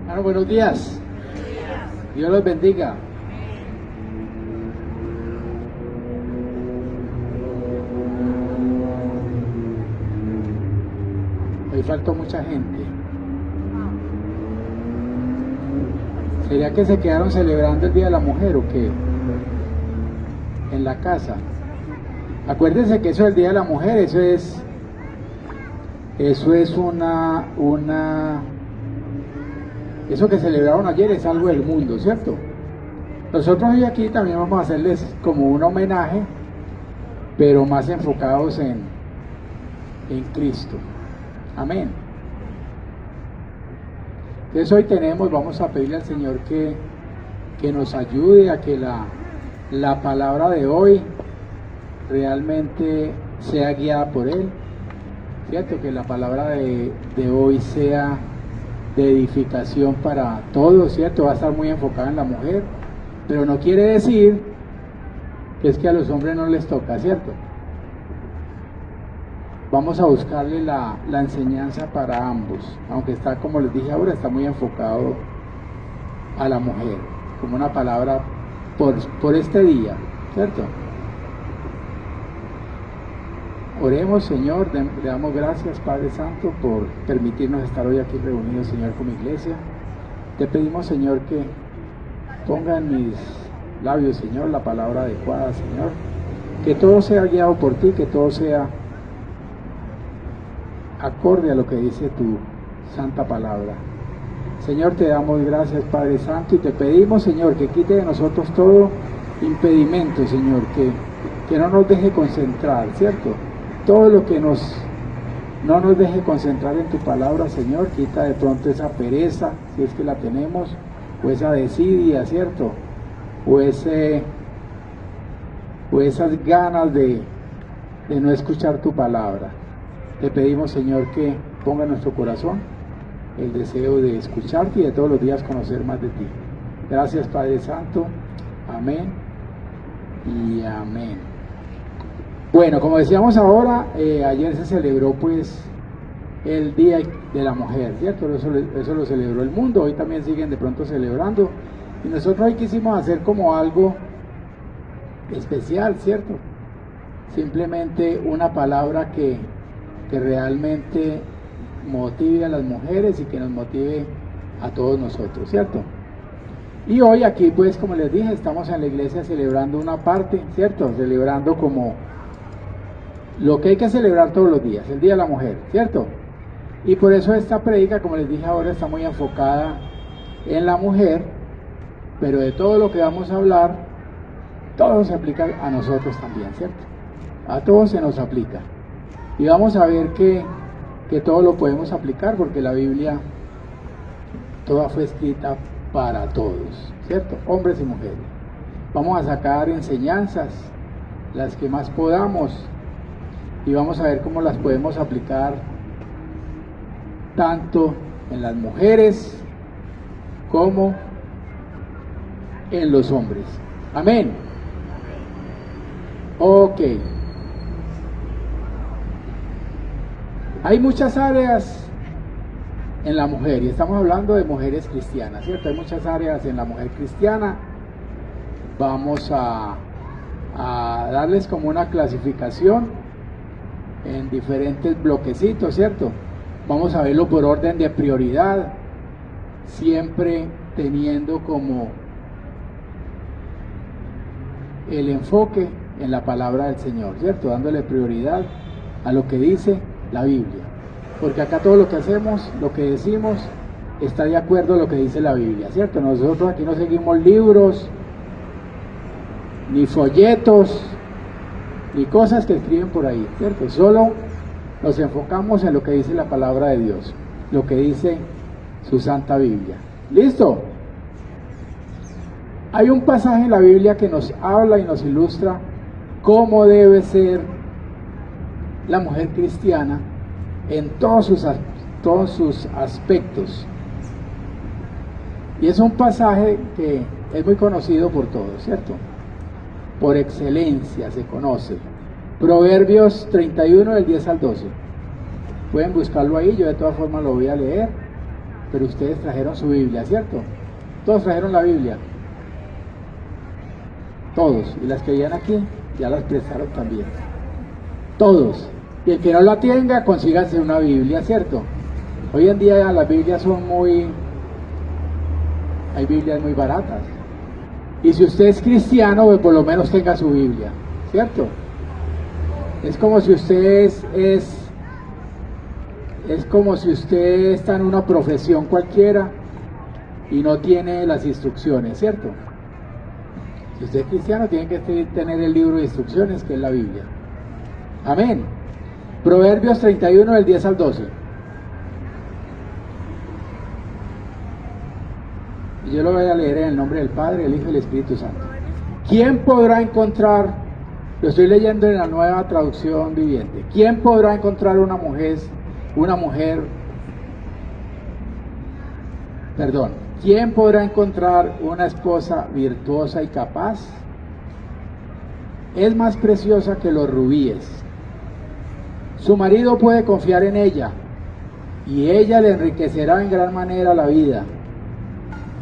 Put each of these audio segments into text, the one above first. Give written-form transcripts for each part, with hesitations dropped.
Bueno, buenos días. Dios los bendiga. Hoy faltó mucha gente. ¿Sería que se quedaron celebrando el Día de la Mujer o qué? En la casa. Acuérdense que eso del Día de la Mujer, eso es eso que celebraron ayer es algo del mundo, ¿cierto? Nosotros hoy aquí también vamos a hacerles como un homenaje, pero más enfocados en Cristo. Amén. Entonces hoy vamos a pedirle al Señor que nos ayude a que la palabra de hoy realmente sea guiada por Él, ¿cierto? Que la palabra de hoy sea de edificación para todos, ¿cierto? Va a estar muy enfocada en la mujer, pero no quiere decir que es que a los hombres no les toca, ¿cierto? Vamos a buscarle la enseñanza para ambos, aunque está, como les dije ahora, está muy enfocado a la mujer, como una palabra por este día, ¿cierto? Oremos, Señor, le damos gracias, Padre Santo, por permitirnos estar hoy aquí reunidos, Señor, como iglesia. Te pedimos, Señor, que ponga en mis labios, Señor, la palabra adecuada, Señor. Que todo sea guiado por ti, que todo sea acorde a lo que dice tu santa palabra. Señor, te damos gracias, Padre Santo, y te pedimos, Señor, que quite de nosotros todo impedimento, Señor, que no nos deje concentrar, ¿cierto? Todo lo que no nos deje concentrar en tu palabra, Señor, quita de pronto esa pereza, si es que la tenemos, o esa desidia, ¿cierto? O esas ganas de no escuchar tu palabra. Te pedimos, Señor, que ponga en nuestro corazón el deseo de escucharte y de todos los días conocer más de ti. Gracias, Padre Santo. Amén y amén. Bueno, como decíamos ahora, ayer se celebró pues el Día de la Mujer, ¿cierto? Eso lo celebró el mundo, hoy también siguen de pronto celebrando. Y nosotros hoy quisimos hacer como algo especial, ¿cierto? Simplemente una palabra que realmente motive a las mujeres y que nos motive a todos nosotros, ¿cierto? Y hoy aquí pues, como les dije, estamos en la iglesia celebrando una parte, ¿cierto? Celebrando como lo que hay que celebrar todos los días, el Día de la Mujer, ¿cierto? Y por eso esta prédica, como les dije ahora, está muy enfocada en la mujer, pero de todo lo que vamos a hablar, todo se aplica a nosotros también, ¿cierto? A todos se nos aplica. Y vamos a ver que todo lo podemos aplicar, porque la Biblia toda fue escrita para todos, ¿cierto? Hombres y mujeres. Vamos a sacar enseñanzas, las que más podamos, y vamos a ver cómo las podemos aplicar tanto en las mujeres como en los hombres. Amén. Ok. Hay muchas áreas en la mujer, y estamos hablando de mujeres cristianas, ¿cierto? Hay muchas áreas en la mujer cristiana. Vamos a darles como una clasificación en diferentes bloquecitos, ¿cierto? Vamos a verlo por orden de prioridad, siempre teniendo como el enfoque en la palabra del Señor, ¿cierto? Dándole prioridad a lo que dice la Biblia, porque acá todo lo que hacemos, lo que decimos, está de acuerdo a lo que dice la Biblia, ¿cierto? Nosotros aquí no seguimos libros, ni folletos, ni cosas que escriben por ahí, ¿cierto? Solo nos enfocamos en lo que dice la palabra de Dios, lo que dice su Santa Biblia. ¿Listo? Hay un pasaje en la Biblia que nos habla y nos ilustra cómo debe ser la mujer cristiana en todos sus aspectos. Y es un pasaje que es muy conocido por todos, ¿cierto? Por excelencia se conoce. Proverbios 31 del 10 al 12. Pueden buscarlo ahí, yo de todas formas lo voy a leer. pero ustedes trajeron su Biblia, ¿cierto? Todos trajeron la Biblia. Todos. Y las que habían aquí, ya las prestaron también. Todos. Y el que no la tenga, consíganse una Biblia, ¿cierto? Hoy en día las Biblias son hay Biblias muy baratas. Y si usted es cristiano, pues por lo menos tenga su Biblia, ¿cierto? Es como si usted es como si usted está en una profesión cualquiera y no tiene las instrucciones, ¿cierto? Si usted es cristiano, tiene que tener el libro de instrucciones, que es la Biblia. Amén. Proverbios 31, del 10 al 12. Y yo lo voy a leer en el nombre del Padre, el Hijo y el Espíritu Santo. ¿Quién podrá encontrar, lo estoy leyendo en la Nueva Traducción Viviente, quién podrá encontrar una mujer, quién podrá encontrar una esposa virtuosa y capaz? Es más preciosa que los rubíes. Su marido puede confiar en ella y ella le enriquecerá en gran manera la vida.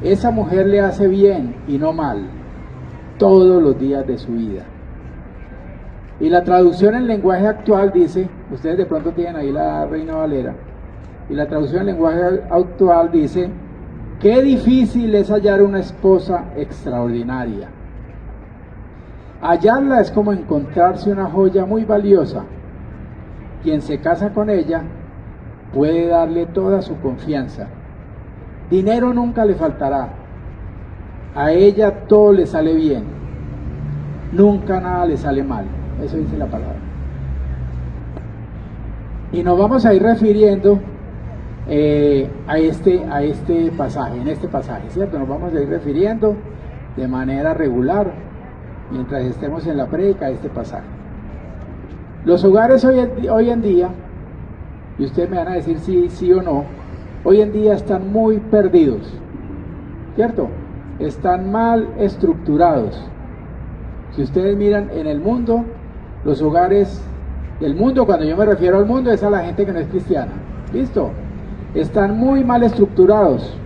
Esa mujer le hace bien y no mal todos los días de su vida. Y la traducción en lenguaje actual dice, ustedes de pronto tienen ahí la Reina Valera, y la traducción en lenguaje actual dice: qué difícil es hallar una esposa extraordinaria. Hallarla es como encontrarse una joya muy valiosa. Quien se casa con ella puede darle toda su confianza. Dinero nunca le faltará. A ella todo le sale bien. Nunca nada le sale mal. Eso dice la palabra. Y nos vamos a ir refiriendo a este pasaje, en este pasaje, ¿cierto? Nos vamos a ir refiriendo de manera regular mientras estemos en la prédica a este pasaje. Los hogares hoy en día, y ustedes me van a decir sí o no, hoy en día están muy perdidos, ¿cierto? Están mal estructurados. Si ustedes miran en el mundo, los hogares del mundo, cuando yo me refiero al mundo, es a la gente que no es cristiana. ¿Listo? Están muy mal estructurados.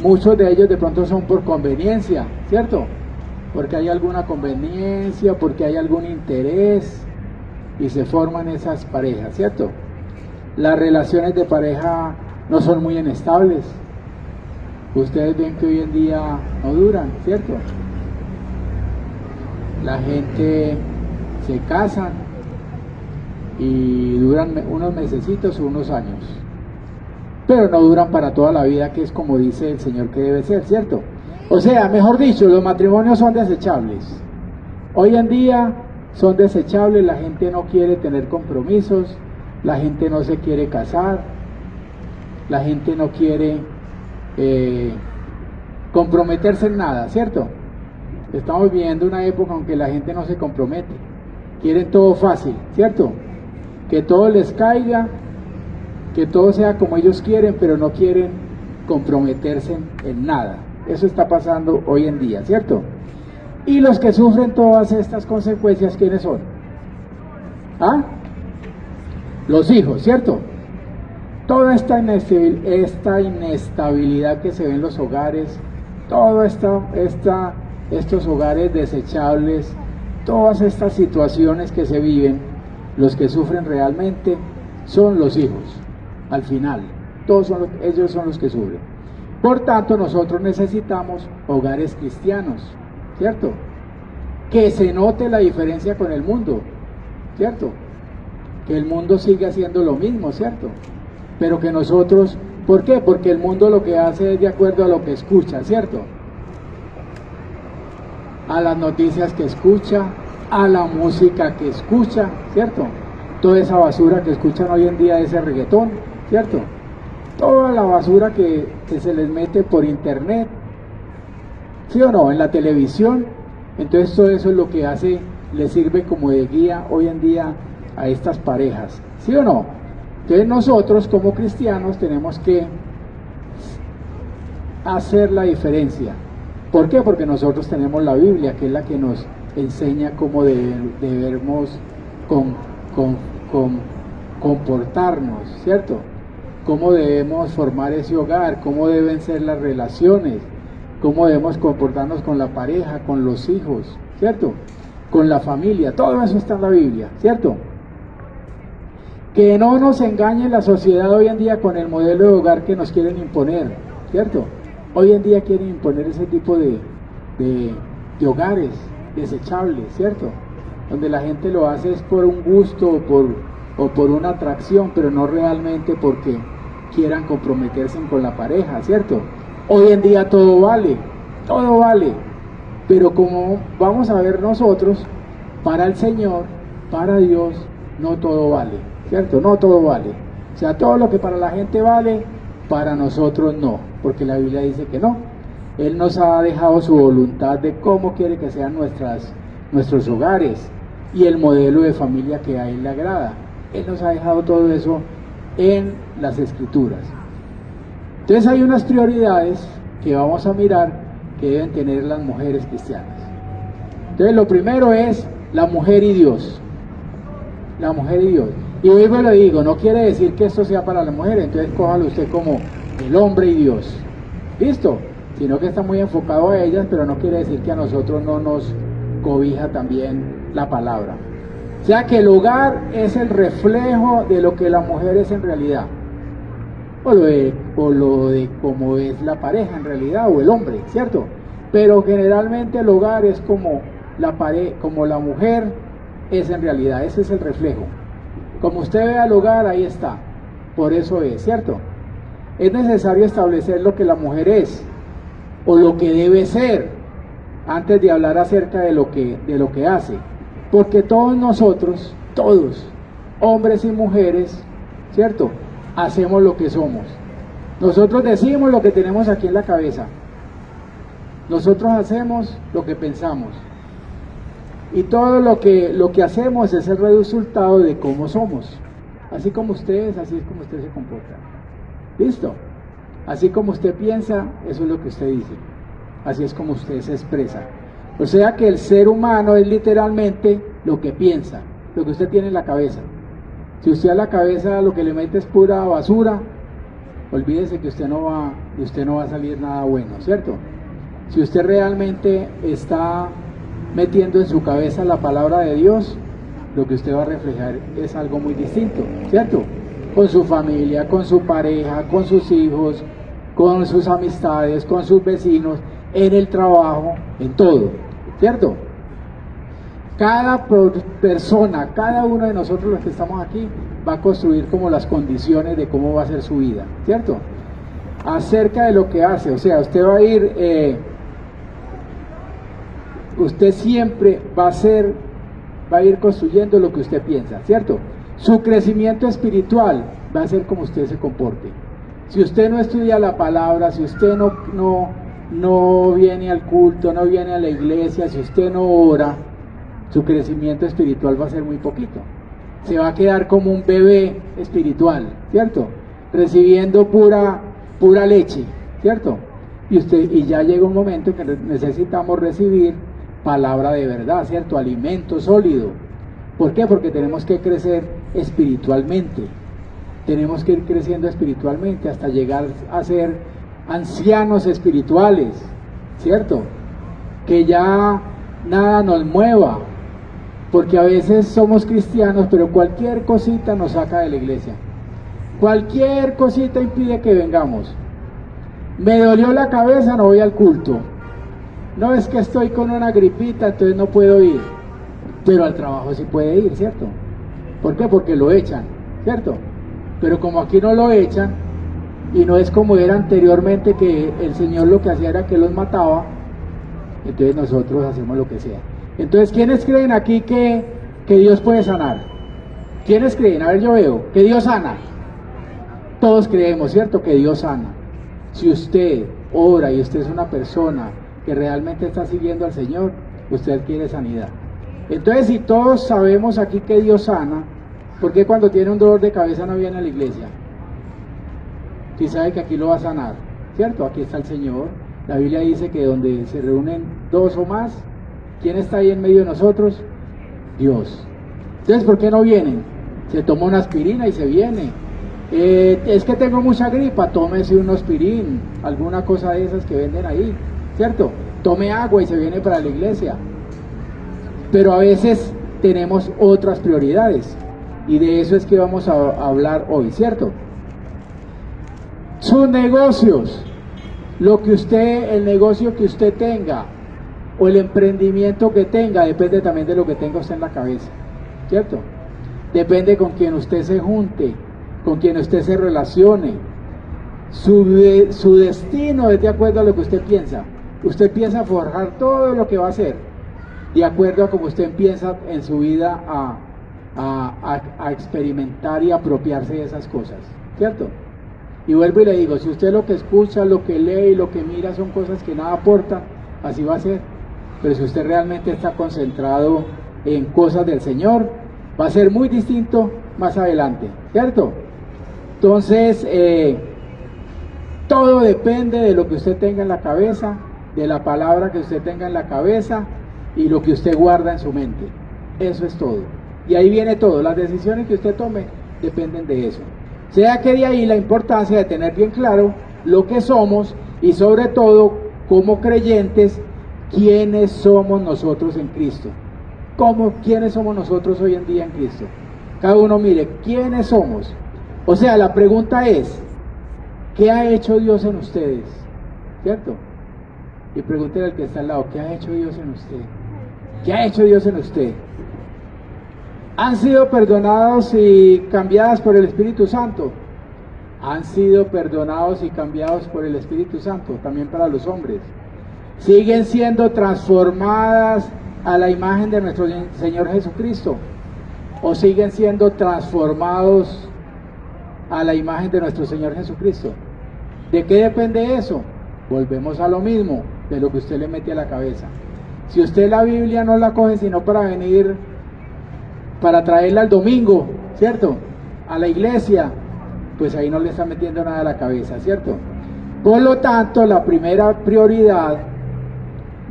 Muchos de ellos de pronto son por conveniencia, ¿cierto? Porque hay alguna conveniencia, porque hay algún interés y se forman esas parejas, ¿cierto? Las relaciones de pareja no son muy inestables. Ustedes ven que hoy en día no duran, ¿cierto? La gente se casan y duran unos mesecitos o unos años, pero no duran para toda la vida, que es como dice el Señor que debe ser, ¿cierto? O sea, mejor dicho, los matrimonios son desechables. Hoy en día son desechables, la gente no quiere tener compromisos, la gente no se quiere casar, la gente no quiere comprometerse en nada, ¿cierto? Estamos viviendo una época en que la gente no se compromete, quieren todo fácil, ¿cierto? Que todo les caiga, que todo sea como ellos quieren, pero no quieren comprometerse en nada. Eso está pasando hoy en día, ¿cierto? Y los que sufren todas estas consecuencias, ¿quiénes son? ¿Ah? Los hijos, ¿cierto? Toda esta inestabilidad que se ve en los hogares, todos estos hogares desechables, todas estas situaciones que se viven, los que sufren realmente son los hijos. Al final, ellos son los que sufren. Por tanto, nosotros necesitamos hogares cristianos, ¿cierto? Que se note la diferencia con el mundo, ¿cierto? Que el mundo sigue haciendo lo mismo, ¿cierto? Pero que nosotros, ¿por qué? Porque el mundo lo que hace es de acuerdo a lo que escucha, ¿cierto? A las noticias que escucha, a la música que escucha, ¿cierto? Toda esa basura que escuchan hoy en día, ese reggaetón, ¿cierto? Toda la basura que se les mete por internet, ¿sí o no? En la televisión. Entonces todo eso es lo que les sirve como de guía hoy en día a estas parejas, ¿sí o no? Entonces nosotros como cristianos tenemos que hacer la diferencia. ¿Por qué? Porque nosotros tenemos la Biblia, que es la que nos enseña cómo debemos comportarnos, ¿cierto? cómo debemos formar ese hogar, cómo deben ser las relaciones, cómo debemos comportarnos con la pareja, con los hijos, ¿cierto? Con la familia, todo eso está en la Biblia, ¿cierto? Que no nos engañe la sociedad hoy en día con el modelo de hogar que nos quieren imponer, ¿cierto? Hoy en día quieren imponer ese tipo de hogares desechables, ¿cierto? Donde la gente lo hace es por un gusto o por una atracción, pero no realmente porque quieran comprometerse con la pareja, ¿cierto? Hoy en día todo vale, pero como vamos a ver nosotros, para el Señor, para Dios, no todo vale, ¿cierto? No todo vale. O sea, todo lo que para la gente vale, para nosotros no, porque la Biblia dice que no. Él nos ha dejado su voluntad de cómo quiere que sean nuestros hogares y el modelo de familia que a Él le agrada. Él nos ha dejado todo eso en las Escrituras. Entonces hay unas prioridades que vamos a mirar que deben tener las mujeres cristianas. Entonces lo primero es la mujer y Dios. La mujer y Dios. Y hoy me lo digo, no quiere decir que esto sea para la mujer, entonces cójalo usted como el hombre y Dios. ¿Listo? Sino que está muy enfocado a ellas, pero no quiere decir que a nosotros no nos cobija también la palabra. O sea que el hogar es el reflejo de lo que la mujer es en realidad, o lo de cómo es la pareja en realidad, o el hombre, ¿cierto? Pero generalmente el hogar es como la mujer es en realidad, ese es el reflejo. Como usted ve al hogar, ahí está, por eso es, ¿cierto? Es necesario establecer lo que la mujer es, o lo que debe ser, antes de hablar acerca de lo que hace. Porque todos nosotros, todos, hombres y mujeres, ¿cierto? Hacemos lo que somos. Nosotros decimos lo que tenemos aquí en la cabeza. Nosotros hacemos lo que pensamos. Y todo lo que hacemos es el resultado de cómo somos. Así como ustedes, así es como usted se comporta. ¿Listo? Así como usted piensa, eso es lo que usted dice. Así es como usted se expresa. O sea que el ser humano es literalmente lo que piensa, lo que usted tiene en la cabeza. Si usted a la cabeza lo que le mete es pura basura, olvídese que usted no va a salir nada bueno, ¿cierto? Si usted realmente está metiendo en su cabeza la palabra de Dios, lo que usted va a reflejar es algo muy distinto, ¿cierto? Con su familia, con su pareja, con sus hijos, con sus amistades, con sus vecinos, en el trabajo, en todo, ¿cierto? Cada persona, cada uno de nosotros los que estamos aquí, va a construir como las condiciones de cómo va a ser su vida, ¿cierto? Acerca de lo que hace, o sea, usted va a ir, usted siempre va a ir construyendo lo que usted piensa, ¿cierto? Su crecimiento espiritual va a ser como usted se comporte. Si usted no estudia la palabra, si usted no viene al culto, no viene a la iglesia, si usted no ora, su crecimiento espiritual va a ser muy poquito. Se va a quedar como un bebé espiritual, ¿cierto? Recibiendo pura leche, ¿cierto? Y ya llega un momento que necesitamos recibir palabra de verdad, ¿cierto? Alimento sólido. ¿Por qué? Porque tenemos que crecer espiritualmente. Tenemos que ir creciendo espiritualmente hasta llegar a ser ancianos espirituales, ¿cierto? Que ya nada nos mueva, porque a veces somos cristianos, pero cualquier cosita nos saca de la iglesia. Cualquier cosita impide que vengamos. Me dolió la cabeza, no voy al culto. No, es que estoy con una gripita, entonces no puedo ir. Pero al trabajo sí puede ir, ¿cierto? ¿Por qué? Porque lo echan, ¿cierto? Pero como aquí no lo echan, y no es como era anteriormente, que el Señor lo que hacía era que los mataba, entonces nosotros hacemos lo que sea. Entonces, ¿quiénes creen aquí que Dios puede sanar? ¿Quiénes creen? A ver, yo veo, que Dios sana. Todos creemos, ¿cierto? Que Dios sana. Si usted ora y usted es una persona que realmente está siguiendo al Señor, usted quiere sanidad. Entonces, si todos sabemos aquí que Dios sana, ¿por qué cuando tiene un dolor de cabeza no viene a la iglesia? Si sabe que aquí lo va a sanar, ¿cierto? Aquí está el Señor. La Biblia dice que donde se reúnen dos o más, ¿quién está ahí en medio de nosotros? Dios. Entonces, ¿por qué no vienen? Se toma una aspirina y se viene. Es que tengo mucha gripa, tómese un aspirín, alguna cosa de esas que venden ahí, ¿cierto? Tome agua y se viene para la iglesia. Pero a veces tenemos otras prioridades y de eso es que vamos a hablar hoy, ¿cierto? Sus negocios, el negocio que usted tenga o el emprendimiento que tenga, depende también de lo que tenga usted en la cabeza, ¿cierto? Depende con quien usted se junte, con quien usted se relacione. Su destino es de acuerdo a lo que usted piensa. Usted piensa forjar todo lo que va a hacer de acuerdo a cómo usted empieza en su vida a experimentar y apropiarse de esas cosas, ¿cierto? Y vuelvo y le digo, si usted lo que escucha, lo que lee y lo que mira son cosas que nada aportan, así va a ser. Pero si usted realmente está concentrado en cosas del Señor, va a ser muy distinto más adelante, ¿cierto? Entonces, todo depende de lo que usted tenga en la cabeza, de la palabra que usted tenga en la cabeza y lo que usted guarda en su mente. Eso es todo. Y ahí viene todo. Las decisiones que usted tome dependen de eso. Sea que de ahí la importancia de tener bien claro lo que somos y sobre todo, como creyentes, quiénes somos nosotros en Cristo. ¿Quiénes somos nosotros hoy en día en Cristo? Cada uno mire, ¿quiénes somos? O sea, la pregunta es, ¿qué ha hecho Dios en ustedes? ¿Cierto? Y pregúntele al que está al lado, ¿qué ha hecho Dios en usted? ¿Qué ha hecho Dios en usted? ¿Han sido perdonados y cambiadas por el Espíritu Santo? Han sido perdonados y cambiados por el Espíritu Santo, también para los hombres. ¿Siguen siendo transformadas a la imagen de nuestro Señor Jesucristo? ¿O siguen siendo transformados a la imagen de nuestro Señor Jesucristo? ¿De qué depende eso? Volvemos a lo mismo, de lo que usted le mete a la cabeza. Si usted la Biblia no la coge sino para venir, para traerla el domingo, ¿cierto? A la iglesia, pues ahí no le está metiendo nada a la cabeza, ¿cierto? Por lo tanto, la primera prioridad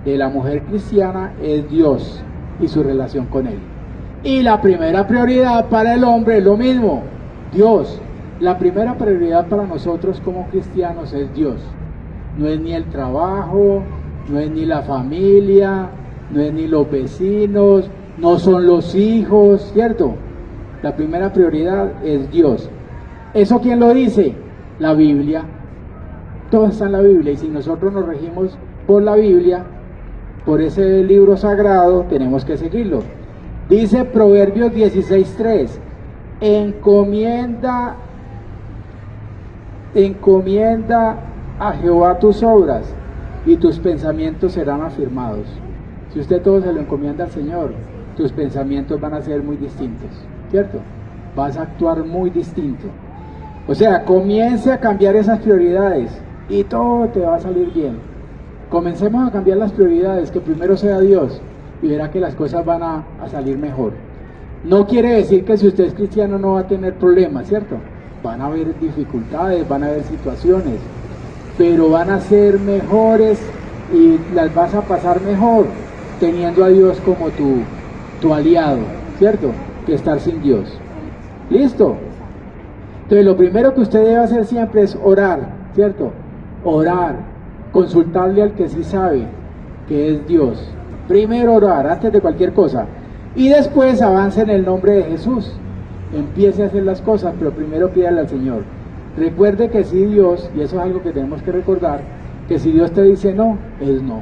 de la mujer cristiana es Dios y su relación con Él. Y la primera prioridad para el hombre es lo mismo, Dios. La primera prioridad para nosotros como cristianos es Dios. No es ni el trabajo, no es ni la familia, no es ni los vecinos, no son los hijos, ¿cierto? La primera prioridad es Dios. ¿Eso quién lo dice? La Biblia. Todo está en la Biblia y si nosotros nos regimos por la Biblia, por ese libro sagrado, tenemos que seguirlo. Dice Proverbios 16:3, encomienda a Jehová tus obras y tus pensamientos serán afirmados. Si usted todo se lo encomienda al Señor, tus pensamientos van a ser muy distintos, ¿cierto? Vas a actuar muy distinto. O sea, comience a cambiar esas prioridades y todo te va a salir bien. Comencemos a cambiar las prioridades, que primero sea Dios y verá que las cosas van a salir mejor. No quiere decir que si usted es cristiano no va a tener problemas, ¿cierto? Van a haber dificultades, van a haber situaciones, pero van a ser mejores y las vas a pasar mejor teniendo a Dios como tu aliado, ¿cierto? Que estar sin Dios. ¿Listo? Entonces lo primero que usted debe hacer siempre es orar, ¿cierto? Orar, consultarle al que sí sabe, que es Dios. Primero orar, antes de cualquier cosa. Y después avance en el nombre de Jesús. Empiece a hacer las cosas, pero primero pídale al Señor. Recuerde que si Dios, y eso es algo que tenemos que recordar, que si Dios te dice no, es no,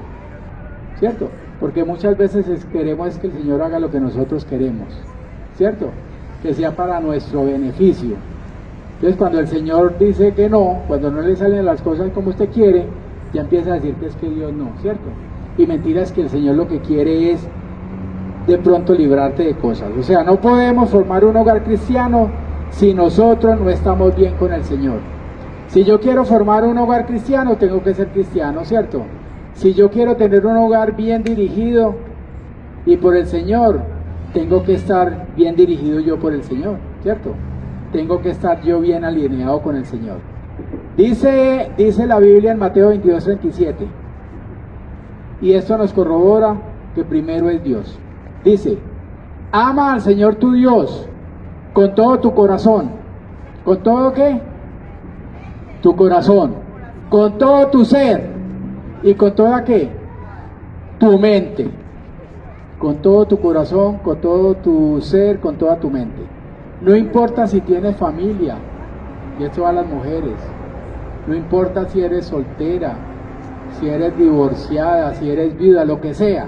¿cierto? Porque muchas veces queremos que el Señor haga lo que nosotros queremos, ¿cierto? Que sea para nuestro beneficio. Entonces cuando el Señor dice que no, cuando no le salen las cosas como usted quiere, ya empieza a decir que es que Dios no, ¿cierto? Y mentira es que el Señor lo que quiere es de pronto librarte de cosas. O sea, no podemos formar un hogar cristiano si nosotros no estamos bien con el Señor. Si yo quiero formar un hogar cristiano, tengo que ser cristiano, ¿cierto? Si yo quiero tener un hogar bien dirigido y por el Señor, tengo que estar bien dirigido yo por el Señor, ¿cierto? Tengo que estar yo bien alineado con el Señor. Dice la Biblia en Mateo 22:27, y esto nos corrobora que primero es Dios. Dice, ama al Señor tu Dios con todo tu corazón, ¿Con todo qué? Tu corazón, con todo tu ser y con toda qué? Tu mente, con todo tu corazón, con todo tu ser, con toda tu mente. No importa si tienes familia, y esto va a las mujeres, no importa si eres soltera, si eres divorciada, si eres viuda, lo que sea,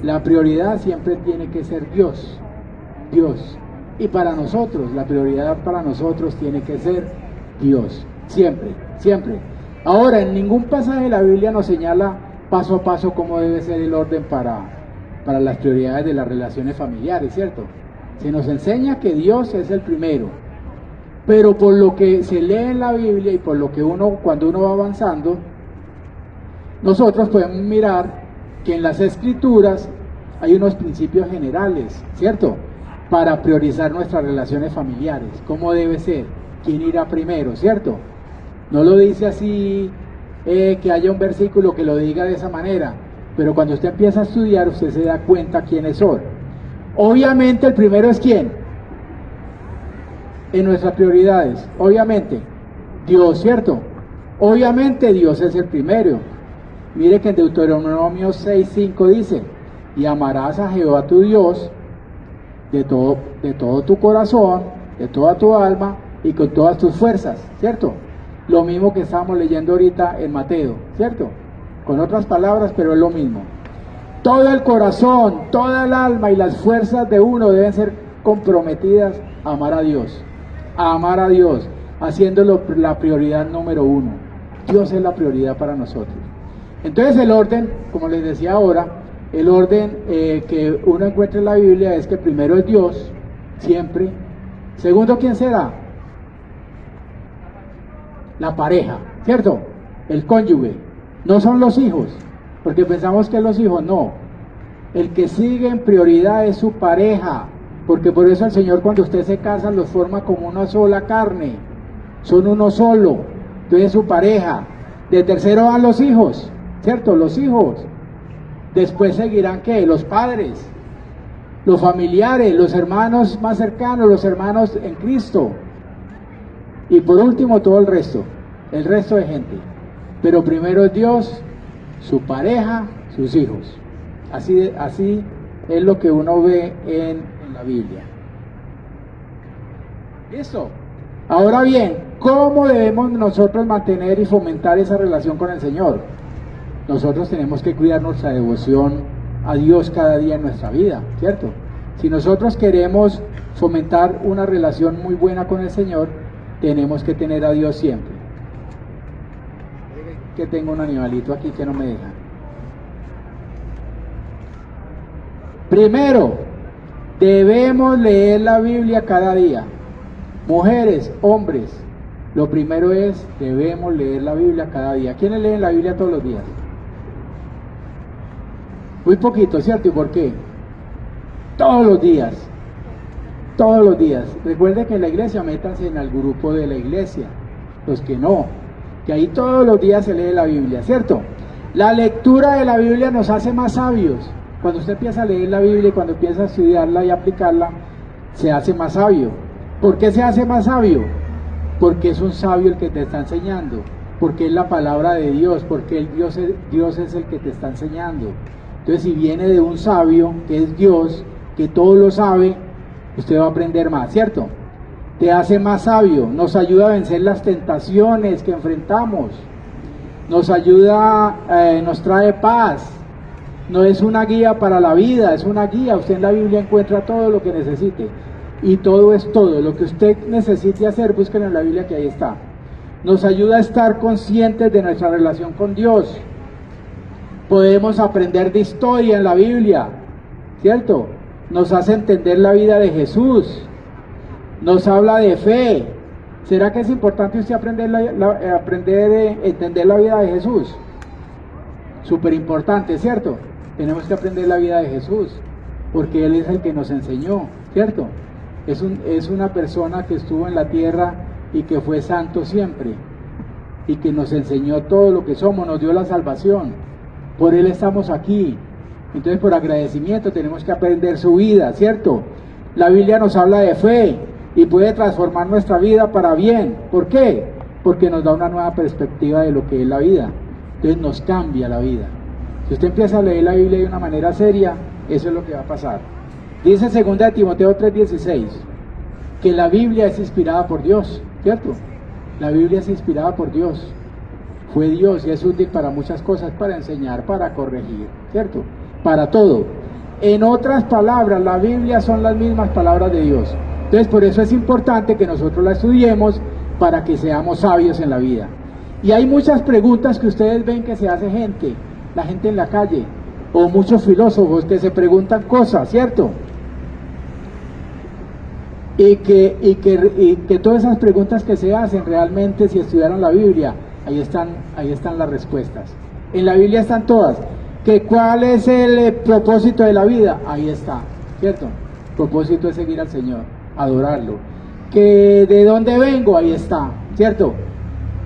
la prioridad siempre tiene que ser Dios, Dios. Y para nosotros, la prioridad para nosotros tiene que ser Dios, siempre, siempre. Ahora, en ningún pasaje de la Biblia nos señala paso a paso cómo debe ser el orden para las prioridades de las relaciones familiares, ¿cierto? Se nos enseña que Dios es el primero, pero por lo que se lee en la Biblia y por lo que cuando uno va avanzando, nosotros podemos mirar que en las Escrituras hay unos principios generales, ¿cierto? Para priorizar nuestras relaciones familiares, cómo debe ser, quién irá primero, ¿cierto? No lo dice así, que haya un versículo que lo diga de esa manera, pero cuando usted empieza a estudiar, usted se da cuenta quiénes son. Obviamente el primero es ¿quién? En nuestras prioridades, obviamente, Dios, ¿cierto? Obviamente Dios es el primero. Mire que en Deuteronomio 6:5 dice, y amarás a Jehová tu Dios de todo tu corazón, de toda tu alma y con todas tus fuerzas, ¿cierto? Lo mismo que estábamos leyendo ahorita en Mateo, ¿cierto? Con otras palabras, pero es lo mismo. Todo el corazón, toda el alma y las fuerzas de uno deben ser comprometidas a amar a Dios, haciéndolo la prioridad número uno. Dios es la prioridad para nosotros. Entonces el orden, como les decía ahora, el orden que uno encuentra en la Biblia es que primero es Dios, siempre. Segundo, ¿quién será? La pareja, ¿cierto? El cónyuge. No son los hijos, porque pensamos que los hijos no. El que sigue en prioridad es su pareja, porque por eso el Señor cuando usted se casa los forma como una sola carne, son uno solo. Entonces su pareja. De tercero van los hijos, ¿cierto? Los hijos. Después seguirán ¿qué? Los padres, los familiares, los hermanos más cercanos, los hermanos en Cristo. Y por último todo el resto de gente. Pero primero es Dios, su pareja, sus hijos. Así es lo que uno ve en la Biblia. ¿Listo? Ahora bien, ¿cómo debemos nosotros mantener y fomentar esa relación con el Señor? Nosotros tenemos que cuidar nuestra devoción a Dios cada día en nuestra vida, ¿cierto? Si nosotros queremos fomentar una relación muy buena con el Señor, tenemos que tener a Dios siempre. Que tengo un animalito aquí que no me deja. Primero, debemos leer la Biblia cada día. Mujeres, hombres, lo primero es, debemos leer la Biblia cada día. ¿Quiénes leen la Biblia todos los días? Muy poquito, ¿cierto? ¿Y por qué? Todos los días. Todos los días. Recuerde que en la iglesia métanse en el grupo de la iglesia. Los que no. Que ahí todos los días se lee la Biblia, ¿cierto? La lectura de la Biblia nos hace más sabios. Cuando usted empieza a leer la Biblia y cuando empieza a estudiarla y aplicarla, se hace más sabio. ¿Por qué se hace más sabio? Porque es un sabio el que te está enseñando. Porque es la palabra de Dios. Porque Dios es el que te está enseñando. Entonces, si viene de un sabio, que es Dios, que todo lo sabe, usted va a aprender más, ¿cierto? Te hace más sabio, nos ayuda a vencer las tentaciones que enfrentamos, nos ayuda, nos trae paz, no es una guía para la vida, es una guía. Usted en la Biblia encuentra todo lo que necesite, y todo es todo, lo que usted necesite hacer, búsquelo en la Biblia que ahí está. Nos ayuda a estar conscientes de nuestra relación con Dios. Podemos aprender de historia en la Biblia, ¿cierto? Nos hace entender la vida de Jesús, nos habla de fe. ¿Será que es importante usted entender la vida de Jesús? Súper importante, ¿cierto? Tenemos que aprender la vida de Jesús, porque Él es el que nos enseñó, ¿cierto? Es una persona que estuvo en la tierra y que fue santo siempre, y que nos enseñó todo lo que somos, nos dio la salvación. Por Él estamos aquí. Entonces, por agradecimiento tenemos que aprender su vida, ¿cierto? La Biblia nos habla de fe, y puede transformar nuestra vida para bien. ¿Por qué? Porque nos da una nueva perspectiva de lo que es la vida. Entonces nos cambia la vida. Si usted empieza a leer la Biblia de una manera seria, eso es lo que va a pasar. Dice 2 Timoteo 3:16 que la Biblia es inspirada por Dios, ¿cierto? La Biblia es inspirada por Dios. Fue Dios y es útil para muchas cosas, para enseñar, para corregir, ¿cierto? Para todo. En otras palabras, la Biblia son las mismas palabras de Dios. Entonces, por eso es importante que nosotros la estudiemos para que seamos sabios en la vida. Y hay muchas preguntas que ustedes ven que se hace la gente en la calle, o muchos filósofos que se preguntan cosas, ¿cierto? Y que todas esas preguntas que se hacen realmente, si estudiaran la Biblia, ahí están las respuestas. En la Biblia están todas. Que ¿cuál es el propósito de la vida? Ahí está, ¿cierto? El propósito es seguir al Señor, adorarlo. Que ¿de dónde vengo? Ahí está, ¿cierto?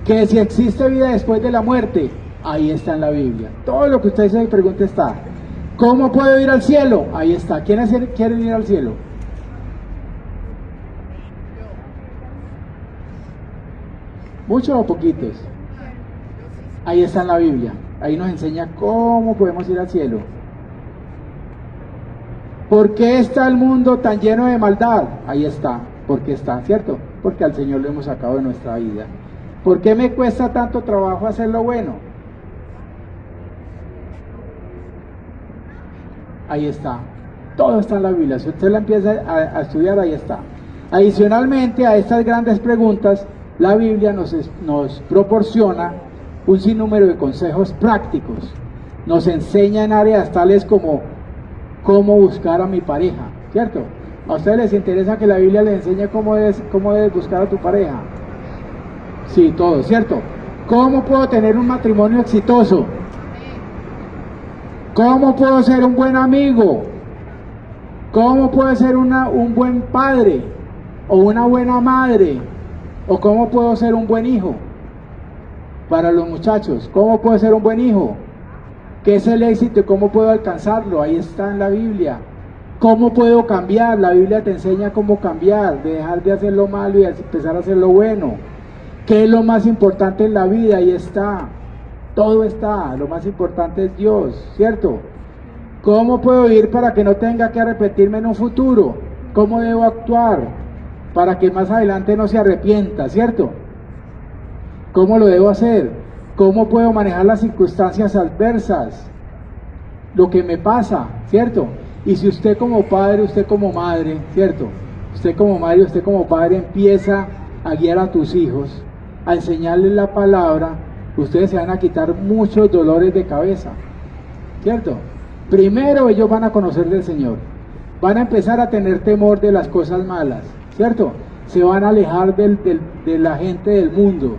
Que si existe vida después de la muerte, ahí está en la Biblia. Todo lo que usted se pregunta está. ¿Cómo puedo ir al cielo? Ahí está. ¿Quiénes quieren ir al cielo? ¿Muchos o poquitos? Ahí está en la Biblia. Ahí nos enseña cómo podemos ir al cielo. ¿Por qué está el mundo tan lleno de maldad? Ahí está. ¿Por qué está? ¿Cierto? Porque al Señor lo hemos sacado de nuestra vida. ¿Por qué me cuesta tanto trabajo hacer lo bueno? Ahí está. Todo está en la Biblia. Si usted la empieza a estudiar, ahí está. Adicionalmente a estas grandes preguntas, la Biblia nos proporciona un sinnúmero de consejos prácticos. Nos enseña en áreas tales como cómo buscar a mi pareja, ¿cierto? ¿A ustedes les interesa que la Biblia les enseñe cómo debes buscar a tu pareja? Sí, todo, ¿cierto? ¿Cómo puedo tener un matrimonio exitoso? ¿Cómo puedo ser un buen amigo? ¿Cómo puedo ser un buen padre? ¿O una buena madre? ¿O cómo puedo ser un buen hijo? Para los muchachos, ¿cómo puedo ser un buen hijo? ¿Qué es el éxito y cómo puedo alcanzarlo? Ahí está en la Biblia. ¿Cómo puedo cambiar? La Biblia te enseña cómo cambiar, de dejar de hacer lo malo y empezar a hacer lo bueno. ¿Qué es lo más importante en la vida? Ahí está. Todo está. Lo más importante es Dios, ¿cierto? ¿Cómo puedo vivir para que no tenga que arrepentirme en un futuro? ¿Cómo debo actuar para que más adelante no se arrepienta, ¿cierto? ¿Cómo lo debo hacer? ¿Cómo puedo manejar las circunstancias adversas? Lo que me pasa, ¿cierto? Y si usted como padre, usted como madre, ¿cierto? Usted como madre, usted como padre empieza a guiar a tus hijos, a enseñarles la palabra, ustedes se van a quitar muchos dolores de cabeza, ¿cierto? Primero ellos van a conocer del Señor, van a empezar a tener temor de las cosas malas, ¿cierto? Se van a alejar de la gente del mundo,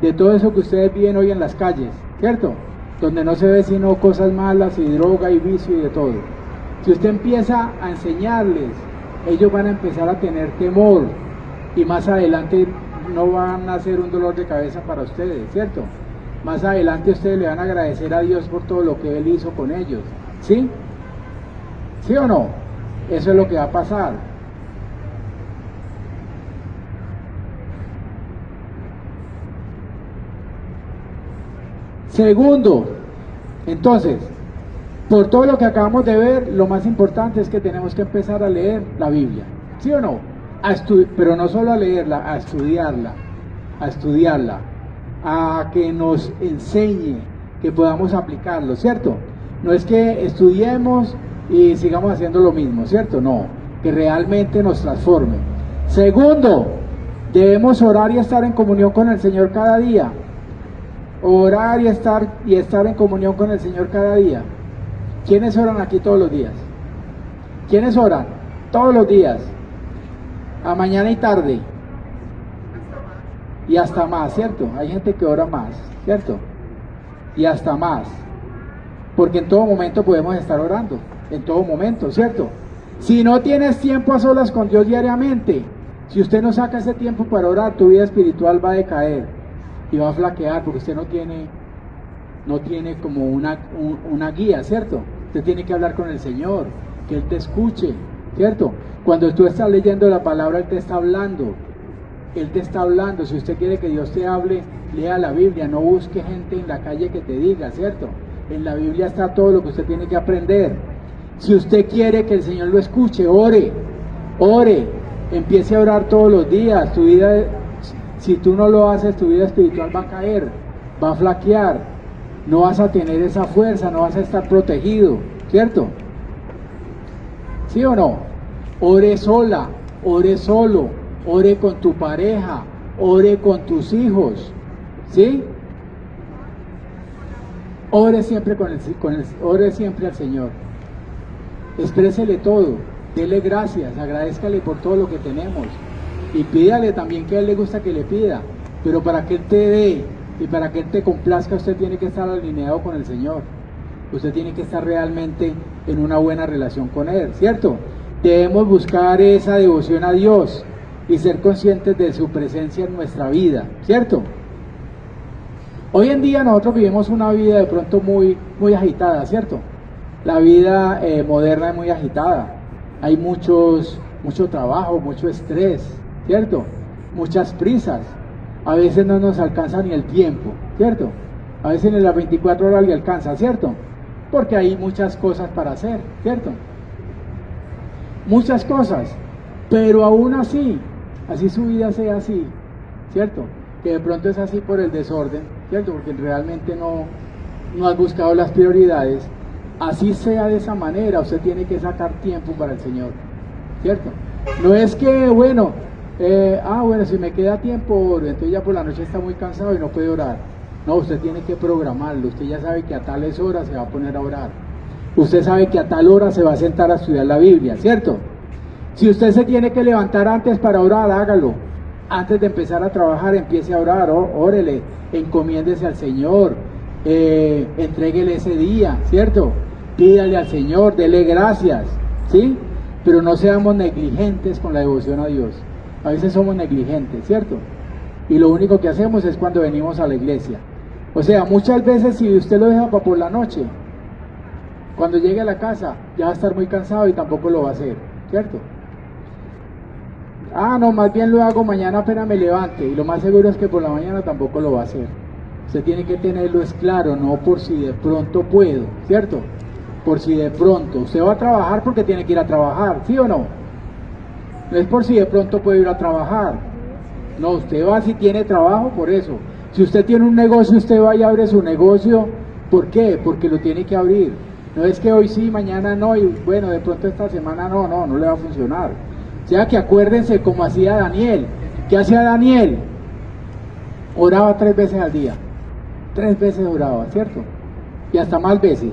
de todo eso que ustedes viven hoy en las calles, ¿cierto? Donde no se ve sino cosas malas y droga y vicio y de todo. Si usted empieza a enseñarles, ellos van a empezar a tener temor y más adelante no van a ser un dolor de cabeza para ustedes, ¿cierto? Más adelante ustedes le van a agradecer a Dios por todo lo que Él hizo con ellos, ¿sí? ¿Sí o no? Eso es lo que va a pasar. Segundo, entonces, por todo lo que acabamos de ver, lo más importante es que tenemos que empezar a leer la Biblia, ¿sí o no? Pero no solo a leerla, a estudiarla, a que nos enseñe, que podamos aplicarlo, ¿cierto? No es que estudiemos y sigamos haciendo lo mismo, ¿cierto? No, que realmente nos transforme. Segundo, debemos orar y estar en comunión con el Señor cada día. Orar y estar en comunión con el Señor cada día. ¿Quiénes oran aquí todos los días? ¿Quiénes oran? Todos los días. A mañana y tarde. Y hasta más, ¿cierto? Hay gente que ora más, ¿cierto? Y hasta más. Porque en todo momento podemos estar orando. En todo momento, ¿cierto? Si no tienes tiempo a solas con Dios diariamente, si usted no saca ese tiempo para orar, tu vida espiritual va a decaer y va a flaquear porque usted no tiene como una guía, ¿cierto? Usted tiene que hablar con el Señor, que Él te escuche, ¿cierto? Cuando tú estás leyendo la palabra, Él te está hablando. Él te está hablando. Si usted quiere que Dios te hable, lea la Biblia, no busque gente en la calle que te diga, ¿cierto? En la Biblia está todo lo que usted tiene que aprender. Si usted quiere que el Señor lo escuche, ore, empiece a orar todos los días. Tu vida, si tú no lo haces, tu vida espiritual va a caer, va a flaquear, no vas a tener esa fuerza, no vas a estar protegido, ¿cierto? ¿Sí o no? Ore sola, ore solo, ore con tu pareja, ore con tus hijos, ¿sí? Ore siempre ore siempre al Señor. Exprésele todo, dele gracias, agradézcale por todo lo que tenemos y pídale también que a Él le gusta que le pida, pero para que Él te dé y para que Él te complazca, usted tiene que estar alineado con el Señor. Usted tiene que estar realmente en una buena relación con Él, ¿cierto? Debemos buscar esa devoción a Dios y ser conscientes de su presencia en nuestra vida, ¿cierto? Hoy en día nosotros vivimos una vida de pronto muy agitada, ¿cierto? La vida moderna es muy agitada. Hay mucho trabajo, mucho estrés, ¿cierto? Muchas prisas. A veces no nos alcanza ni el tiempo, ¿cierto? A veces en las 24 horas le alcanza, ¿cierto? Porque hay muchas cosas para hacer, ¿cierto? Muchas cosas, pero aún así su vida sea así, ¿cierto? Que de pronto es así por el desorden, ¿cierto? Porque realmente no has buscado las prioridades. Así sea de esa manera, usted tiene que sacar tiempo para el Señor, ¿cierto? No es que, bueno, si me queda tiempo, entonces ya por la noche está muy cansado y no puede orar. No, usted tiene que programarlo. Usted ya sabe que a tales horas se va a poner a orar. Usted sabe que a tal hora se va a sentar a estudiar la Biblia, ¿cierto? Si usted se tiene que levantar antes para orar, hágalo. Antes de empezar a trabajar, empiece a orar, órele, encomiéndese al Señor, entréguele ese día, ¿cierto? Pídale al Señor, dele gracias, ¿sí? Pero no seamos negligentes con la devoción a Dios. A veces somos negligentes, ¿cierto? Y lo único que hacemos es cuando venimos a la iglesia. O sea, muchas veces si usted lo deja para por la noche, cuando llegue a la casa ya va a estar muy cansado y tampoco lo va a hacer, ¿cierto? No, más bien lo hago mañana apenas me levante, y lo más seguro es que por la mañana tampoco lo va a hacer. Usted tiene que tenerlo es claro, no por si de pronto puedo, ¿cierto? Por si de pronto. Usted va a trabajar porque tiene que ir a trabajar, ¿sí o no? No es por si de pronto puede ir a trabajar. No, usted va si tiene trabajo, por eso. Si usted tiene un negocio, usted va y abre su negocio. ¿Por qué? Porque lo tiene que abrir. No es que hoy sí, mañana no, y bueno, de pronto esta semana no le va a funcionar. O sea que acuérdense como hacía Daniel. ¿Qué hacía Daniel? Oraba 3 veces al día. 3 veces oraba, ¿cierto? Y hasta más veces,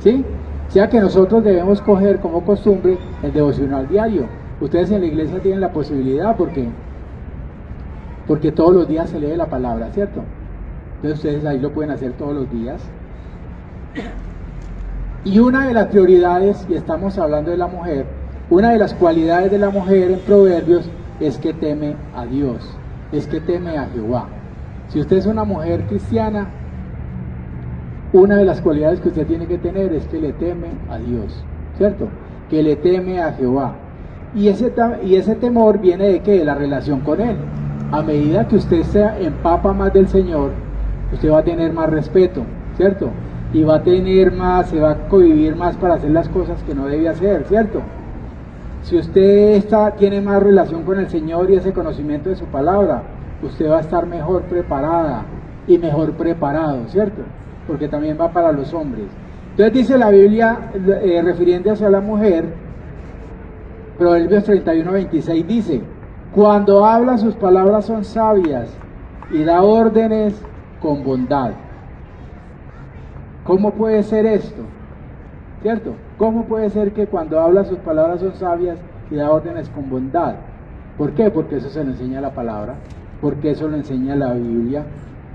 ¿sí? O sea que nosotros debemos coger como costumbre el devocional diario. Ustedes en la iglesia tienen la posibilidad porque todos los días se lee la palabra, ¿cierto? Entonces ustedes ahí lo pueden hacer todos los días. Y una de las prioridades, y estamos hablando de la mujer, una de las cualidades de la mujer en Proverbios es que teme a Dios, es que teme a Jehová. Si usted es una mujer cristiana, una de las cualidades que usted tiene que tener es que le teme a Dios, ¿cierto? Que le teme a Jehová. Y ese temor viene de ¿qué? De la relación con Él. A medida que usted se empapa más del Señor, usted va a tener más respeto, ¿cierto? Y va a tener más, se va a convivir más para hacer las cosas que no debe hacer, ¿cierto? Si usted tiene más relación con el Señor y ese conocimiento de su palabra, usted va a estar mejor preparada y mejor preparado, ¿cierto? Porque también va para los hombres. Entonces dice la Biblia, refiriéndose a la mujer, Proverbios 31:26 dice: cuando habla sus palabras son sabias y da órdenes con bondad. ¿Cómo puede ser esto? ¿Cierto? ¿Cómo puede ser que cuando habla sus palabras son sabias y da órdenes con bondad? ¿Por qué? Porque eso se lo enseña la palabra, porque eso lo enseña la Biblia,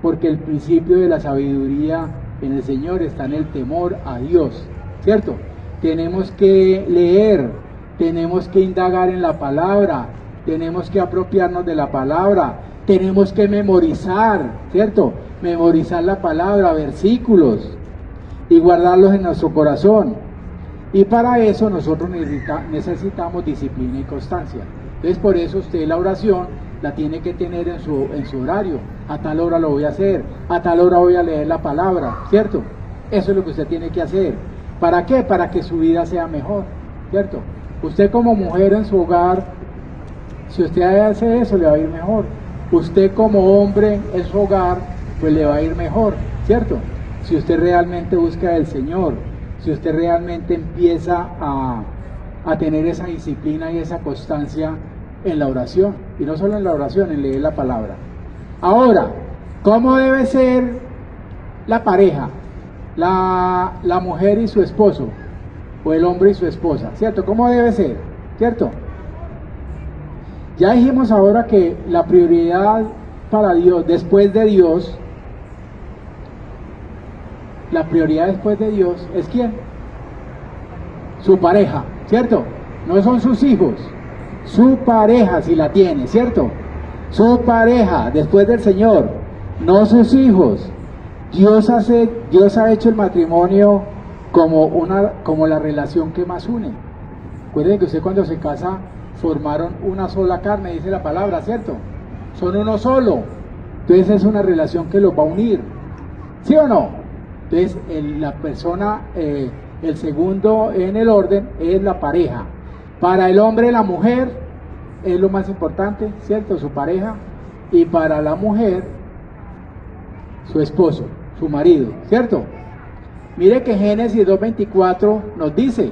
porque el principio de la sabiduría en el Señor está en el temor a Dios, ¿cierto? Tenemos que leer, tenemos que indagar en la palabra, tenemos que apropiarnos de la palabra, tenemos que memorizar, ¿cierto? Memorizar la palabra, versículos, y guardarlos en nuestro corazón. Y para eso nosotros necesitamos disciplina y constancia. Entonces por eso usted la oración la tiene que tener en su horario. A tal hora lo voy a hacer, a tal hora voy a leer la palabra, ¿cierto? Eso es lo que usted tiene que hacer. ¿Para qué? Para que su vida sea mejor, ¿cierto? Usted como mujer en su hogar, si usted hace eso, le va a ir mejor. Usted como hombre en su hogar, pues le va a ir mejor, ¿cierto? Si usted realmente busca al Señor, si usted realmente empieza a tener esa disciplina y esa constancia en la oración, y no solo en la oración, en leer la palabra. Ahora, ¿cómo debe ser la pareja? La mujer y su esposo, o el hombre y su esposa, ¿cierto? ¿Cómo debe ser? ¿Cierto? Ya dijimos ahora que la prioridad para Dios, después de Dios, la prioridad después de Dios es ¿quién? Su pareja, ¿cierto? No son sus hijos, su pareja si la tiene, ¿cierto? Su pareja después del Señor, no sus hijos. Dios ha hecho el matrimonio como la relación que más une. Recuerden que usted cuando se casa formaron una sola carne, dice la palabra, ¿cierto? Son uno solo. Entonces es una relación que los va a unir, ¿sí o no? Entonces la persona, el segundo en el orden es la pareja. Para el hombre la mujer es lo más importante, ¿cierto? Su pareja. Y para la mujer, su esposo, su marido, ¿cierto? Mire que Génesis 2:24 nos dice,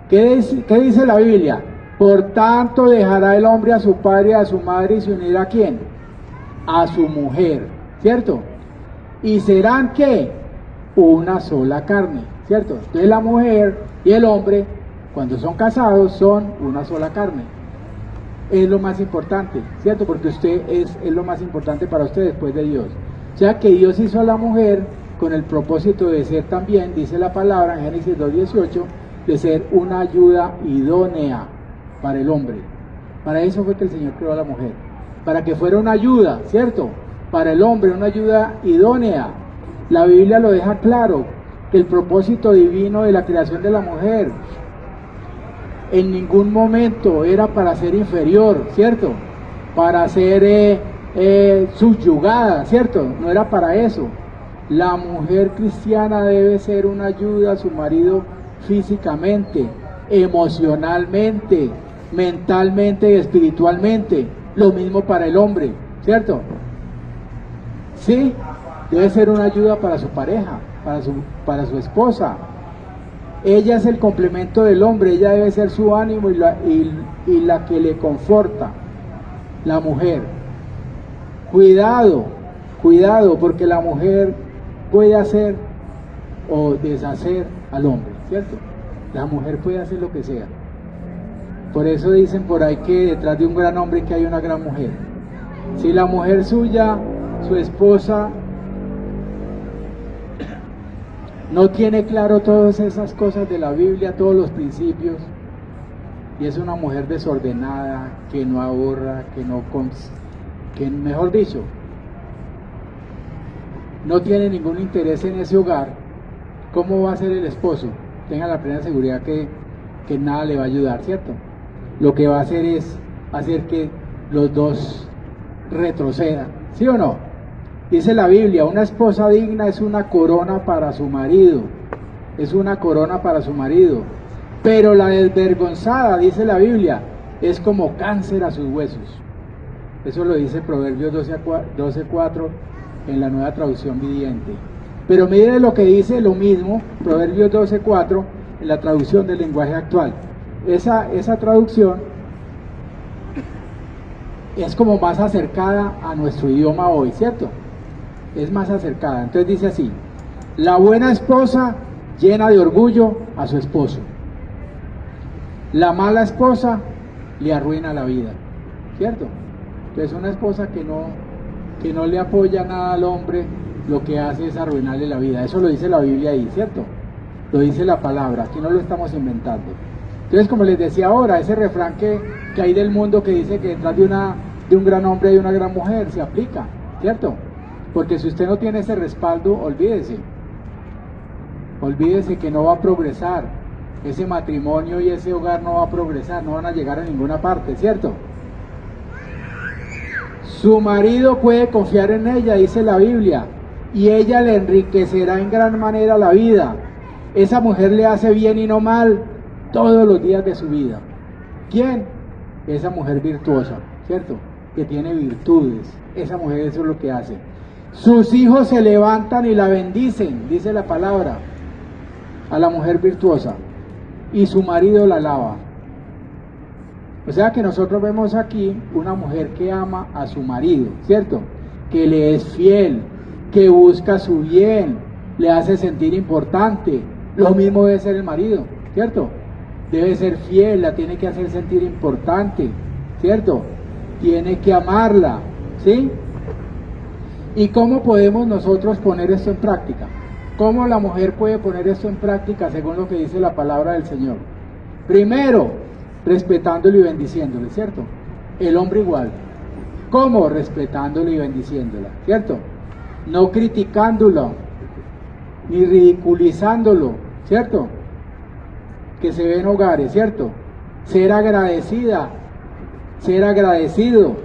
¿qué dice la Biblia? Por tanto dejará el hombre a su padre y a su madre y se unirá ¿a quién? A su mujer, ¿cierto? Y serán ¿qué? Una sola carne, ¿cierto? Entonces la mujer y el hombre, cuando son casados, son una sola carne. Es lo más importante, ¿cierto? Porque usted es lo más importante para usted después de Dios. O sea que Dios hizo a la mujer con el propósito de ser también, dice la palabra en Génesis 2:18, de ser una ayuda idónea para el hombre. Para eso fue que el Señor creó a la mujer, para que fuera una ayuda, ¿cierto? Para el hombre, una ayuda idónea. La Biblia lo deja claro, que el propósito divino de la creación de la mujer en ningún momento era para ser inferior, ¿cierto? Para ser subyugada, ¿cierto? No era para eso. La mujer cristiana debe ser una ayuda a su marido físicamente, emocionalmente, mentalmente y espiritualmente. Lo mismo para el hombre, ¿cierto? Sí, debe ser una ayuda para su pareja, para su esposa. Ella es el complemento del hombre, ella debe ser su ánimo y la que le conforta, la mujer. Cuidado, porque la mujer puede hacer o deshacer al hombre, ¿cierto? La mujer puede hacer lo que sea. Por eso dicen por ahí que detrás de un gran hombre que hay una gran mujer. Si la mujer suya, su esposa, no tiene claro todas esas cosas de la Biblia, todos los principios, y es una mujer desordenada, que no ahorra, que mejor dicho, no tiene ningún interés en ese hogar, ¿cómo va a ser el esposo? Tenga la plena seguridad que nada le va a ayudar, ¿cierto? Lo que va a hacer es hacer que los dos retrocedan, ¿sí o no? Dice la Biblia, una esposa digna es una corona para su marido, es una corona para su marido, pero la desvergonzada, dice la Biblia, es como cáncer a sus huesos. Eso lo dice Proverbios 12:4 en la Nueva Traducción Viviente. Pero mire lo que dice lo mismo, Proverbios 12:4 en la traducción del lenguaje actual. Esa traducción es como más acercada a nuestro idioma hoy, ¿cierto? Es más acercada. Entonces dice así: la buena esposa llena de orgullo a su esposo, la mala esposa le arruina la vida, ¿cierto? Entonces una esposa que no le apoya nada al hombre, lo que hace es arruinarle la vida. Eso lo dice la Biblia ahí, ¿cierto? Lo dice la palabra, aquí no lo estamos inventando. Entonces, como les decía ahora, ese refrán que hay del mundo que dice que detrás de un gran hombre hay una gran mujer, se aplica, ¿cierto? Porque si usted no tiene ese respaldo, olvídese que no va a progresar, ese matrimonio y ese hogar no va a progresar, no van a llegar a ninguna parte, ¿cierto? Su marido puede confiar en ella, dice la Biblia, y ella le enriquecerá en gran manera la vida. Esa mujer le hace bien y no mal todos los días de su vida. ¿Quién? Esa mujer virtuosa, ¿cierto? Que tiene virtudes. Esa mujer eso es lo que hace. Sus hijos se levantan y la bendicen, dice la palabra, a la mujer virtuosa, y su marido la alaba. O sea que nosotros vemos aquí una mujer que ama a su marido, ¿cierto? Que le es fiel, que busca su bien, le hace sentir importante. Lo mismo debe ser el marido, ¿cierto? Debe ser fiel, la tiene que hacer sentir importante, ¿cierto? Tiene que amarla, ¿sí? ¿Y cómo podemos nosotros poner esto en práctica? ¿Cómo la mujer puede poner esto en práctica según lo que dice la palabra del Señor? Primero, respetándolo y bendiciéndole, ¿cierto? El hombre igual. ¿Cómo? Respetándolo y bendiciéndola, ¿cierto? No criticándolo, ni ridiculizándolo, ¿cierto? Que se ve en hogares, ¿cierto? Ser agradecida, ser agradecido,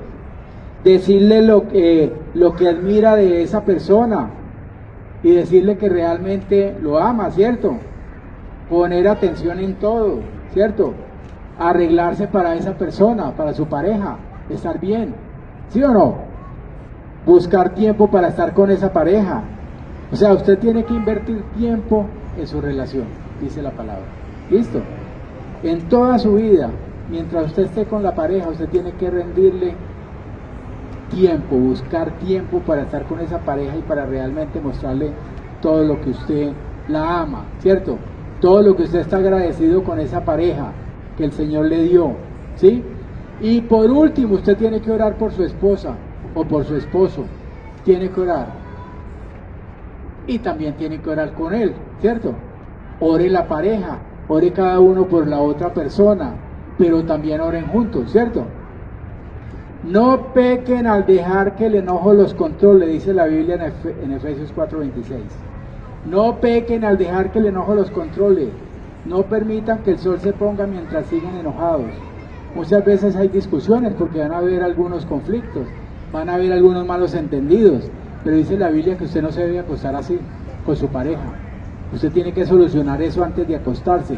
decirle lo que admira de esa persona y decirle que realmente lo ama, ¿cierto? Poner atención en todo, ¿cierto? Arreglarse para esa persona, para su pareja, estar bien, ¿sí o no? Buscar tiempo para estar con esa pareja. O sea, usted tiene que invertir tiempo en su relación, dice la palabra. ¿Listo? En toda su vida, mientras usted esté con la pareja, usted tiene que rendirle tiempo, buscar tiempo para estar con esa pareja y para realmente mostrarle todo lo que usted la ama, ¿cierto? Todo lo que usted está agradecido con esa pareja que el Señor le dio, ¿sí? Y por último, usted tiene que orar por su esposa o por su esposo, tiene que orar. Y también tiene que orar con él, ¿cierto? Ore la pareja, ore cada uno por la otra persona, pero también oren juntos, ¿cierto? No pequen al dejar que el enojo los controle, dice la Biblia en Efesios 4:26. No pequen al dejar que el enojo los controle. No permitan que el sol se ponga mientras siguen enojados. Muchas veces hay discusiones porque van a haber algunos conflictos, van a haber algunos malos entendidos, pero dice la Biblia que usted no se debe acostar así con su pareja. Usted tiene que solucionar eso antes de acostarse.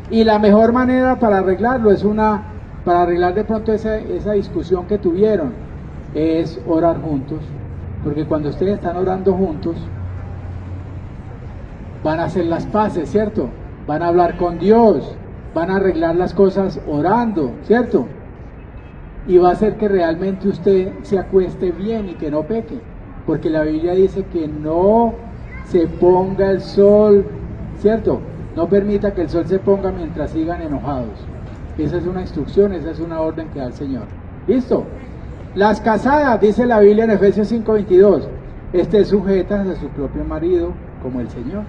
Y la mejor manera para arreglarlo para arreglar de pronto esa discusión que tuvieron, es orar juntos. Porque cuando ustedes están orando juntos, van a hacer las paces, ¿cierto? Van a hablar con Dios, van a arreglar las cosas orando, ¿cierto? Y va a hacer que realmente usted se acueste bien y que no peque. Porque la Biblia dice que no se ponga el sol, ¿cierto? No permita que el sol se ponga mientras sigan enojados. Esa es una instrucción, esa es una orden que da el Señor. ¿Listo? Las casadas, dice la Biblia en Efesios 5:22, estén sujetas a su propio marido como el Señor,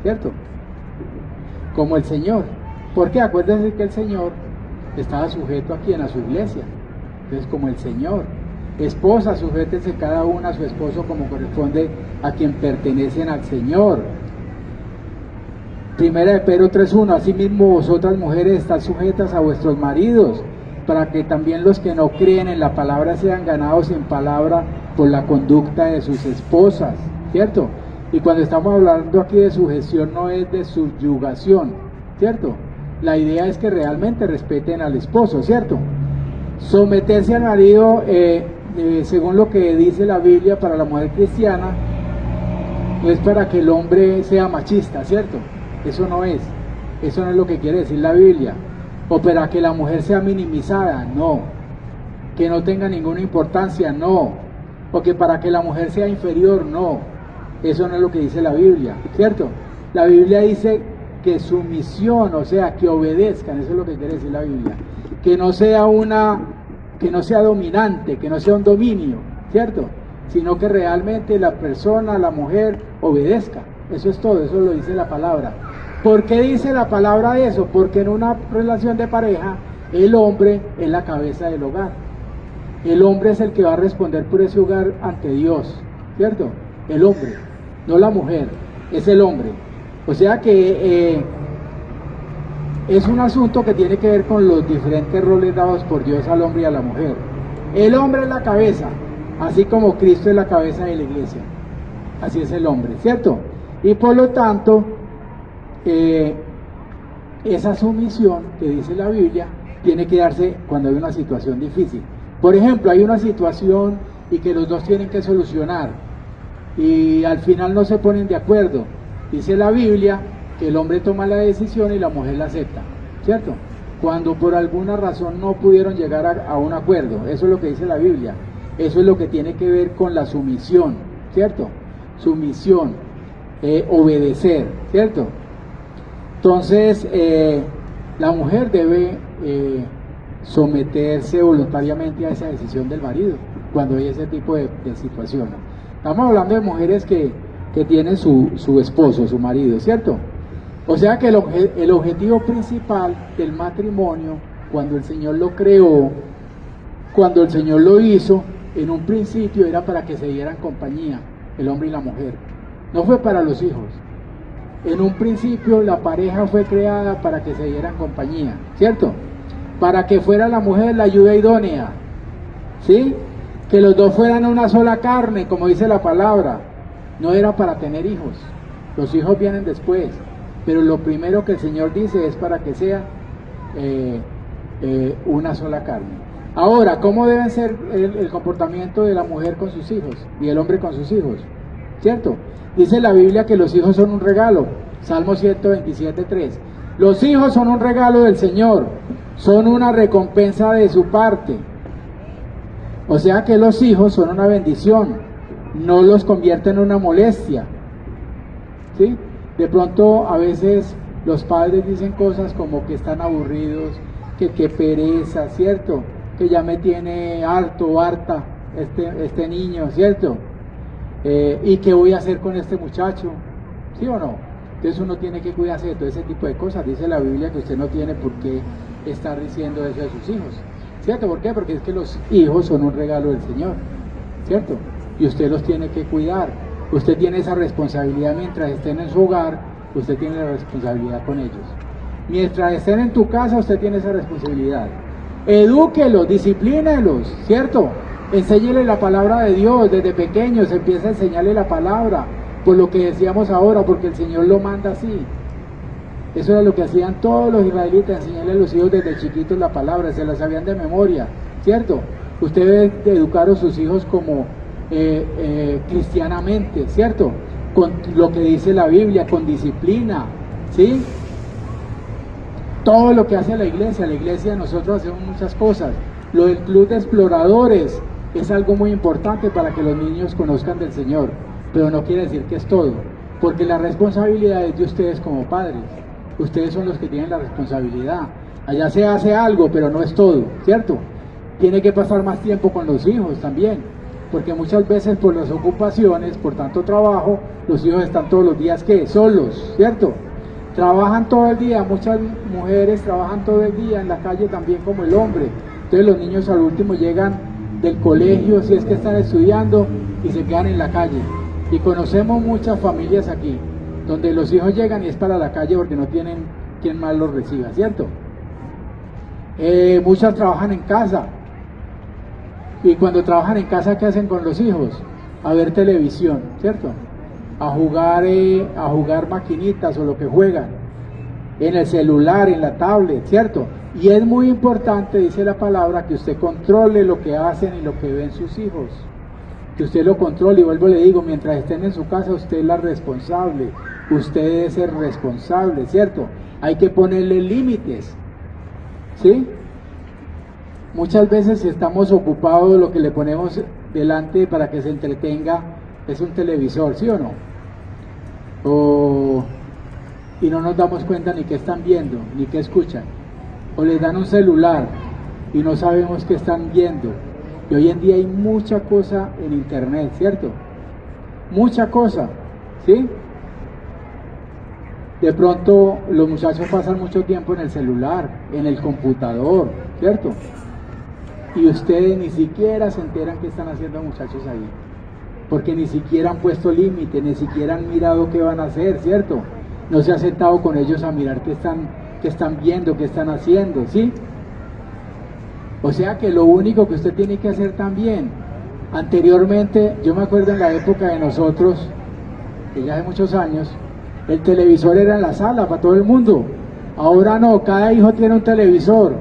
¿cierto? Como el Señor. Porque acuérdense que el Señor estaba sujeto a quién, a su iglesia. Entonces, como el Señor. Esposa, sujétense cada una a su esposo como corresponde a quien pertenecen al Señor. Primera de Pedro 3:1, asimismo vosotras mujeres estad sujetas a vuestros maridos, para que también los que no creen en la palabra sean ganados en palabra por la conducta de sus esposas, ¿cierto? Y cuando estamos hablando aquí de sujeción no es de subyugación, ¿cierto? La idea es que realmente respeten al esposo, ¿cierto? Someterse al marido, según lo que dice la Biblia para la mujer cristiana, no es para que el hombre sea machista, ¿cierto? Eso no es lo que quiere decir la Biblia. O para que la mujer sea minimizada, no. Que no tenga ninguna importancia, no. O que para que la mujer sea inferior, no. Eso no es lo que dice la Biblia, ¿cierto? La Biblia dice que sumisión, o sea, que obedezcan, eso es lo que quiere decir la Biblia. Que no sea dominante, que no sea un dominio, ¿cierto? Sino que realmente la persona, la mujer, obedezca. Eso es todo, eso lo dice la palabra. ¿Por qué dice la palabra eso? Porque en una relación de pareja, el hombre es la cabeza del hogar. El hombre es el que va a responder por ese hogar ante Dios, ¿cierto? El hombre, no la mujer, es el hombre. O sea que es un asunto que tiene que ver con los diferentes roles dados por Dios al hombre y a la mujer. El hombre es la cabeza, así como Cristo es la cabeza de la iglesia. Así es el hombre, ¿cierto? Y por lo tanto, esa sumisión que dice la Biblia tiene que darse cuando hay una situación difícil. Por ejemplo, hay una situación y que los dos tienen que solucionar y al final no se ponen de acuerdo. Dice la Biblia que el hombre toma la decisión y la mujer la acepta, ¿cierto? Cuando por alguna razón no pudieron llegar a un acuerdo, eso es lo que dice la Biblia. Eso es lo que tiene que ver con la sumisión, ¿cierto? Sumisión, obedecer, ¿cierto? Entonces, la mujer debe someterse voluntariamente a esa decisión del marido cuando hay ese tipo de situaciones. Estamos hablando de mujeres que tienen su esposo, su marido, ¿cierto? O sea que el objetivo principal del matrimonio, cuando el Señor lo creó, cuando el Señor lo hizo, en un principio era para que se dieran compañía, el hombre y la mujer. No fue para los hijos. En un principio la pareja fue creada para que se dieran compañía, ¿cierto? Para que fuera la mujer la ayuda idónea, ¿sí? Que los dos fueran una sola carne, como dice la palabra. No era para tener hijos, los hijos vienen después, pero lo primero que el Señor dice es para que sea una sola carne. Ahora, ¿cómo debe ser el comportamiento de la mujer con sus hijos y el hombre con sus hijos? ¿Cierto? Dice la Biblia que los hijos son un regalo, Salmo 127:3. Los hijos son un regalo del Señor, son una recompensa de su parte. O sea que los hijos son una bendición, no los convierte en una molestia, ¿sí? De pronto a veces los padres dicen cosas como que están aburridos, que qué pereza, ¿cierto? Que ya me tiene harto o harta este niño, ¿cierto? ¿Y qué voy a hacer con este muchacho? ¿Sí o no? Entonces uno tiene que cuidarse de todo ese tipo de cosas. Dice la Biblia que usted no tiene por qué estar diciendo eso de sus hijos, ¿cierto? ¿Por qué? Porque es que los hijos son un regalo del Señor, ¿cierto? Y usted los tiene que cuidar. Usted tiene esa responsabilidad mientras estén en su hogar, usted tiene la responsabilidad con ellos. Mientras estén en tu casa, usted tiene esa responsabilidad. Edúquelos, disciplínelos, ¿cierto? Enséñele la palabra de Dios desde pequeños, empieza a enseñarle la palabra, por lo que decíamos ahora, porque el Señor lo manda así. Eso era lo que hacían todos los israelitas, enseñarle a los hijos desde chiquitos la palabra, se la sabían de memoria, ¿cierto? Usted debe educar a sus hijos como cristianamente, ¿cierto? Con lo que dice la Biblia, con disciplina, ¿sí? Todo lo que hace la iglesia nosotros hacemos muchas cosas. Lo del club de exploradores es algo muy importante para que los niños conozcan del Señor, pero no quiere decir que es todo, porque la responsabilidad es de ustedes como padres. Ustedes son los que tienen la responsabilidad. Allá se hace algo, pero no es todo, ¿cierto? Tiene que pasar más tiempo con los hijos también, porque muchas veces por las ocupaciones, por tanto trabajo, los hijos están todos los días, ¿qué? Solos, ¿cierto? Trabajan todo el día, muchas mujeres trabajan todo el día en la calle también como el hombre. Entonces los niños al último llegan del colegio, si es que están estudiando, y se quedan en la calle. Y conocemos muchas familias aquí, donde los hijos llegan y es para la calle porque no tienen quien más los reciba, ¿cierto? Muchas trabajan en casa. Y cuando trabajan en casa, ¿qué hacen con los hijos? A ver televisión, ¿cierto? A jugar maquinitas o lo que juegan, en el celular, en la tablet, ¿cierto? Y es muy importante, dice la palabra, que usted controle lo que hacen y lo que ven sus hijos. Que usted lo controle, y vuelvo le digo, mientras estén en su casa, usted es la responsable. Usted debe ser responsable, ¿cierto? Hay que ponerle límites, ¿sí? Muchas veces si estamos ocupados, lo que le ponemos delante para que se entretenga es un televisor, ¿sí o no? Y no nos damos cuenta ni qué están viendo, ni qué escuchan. O les dan un celular y no sabemos qué están viendo. Y hoy en día hay mucha cosa en internet, ¿cierto? Mucha cosa, ¿sí? De pronto los muchachos pasan mucho tiempo en el celular, en el computador, ¿cierto? Y ustedes ni siquiera se enteran qué están haciendo muchachos ahí, porque ni siquiera han puesto límite, ni siquiera han mirado qué van a hacer, ¿cierto? No se ha sentado con ellos a mirar qué están qué están viendo, qué están haciendo, ¿sí? O sea que lo único que usted tiene que hacer también, anteriormente, yo me acuerdo en la época de nosotros, que ya hace muchos años, el televisor era en la sala para todo el mundo. Ahora no, cada hijo tiene un televisor.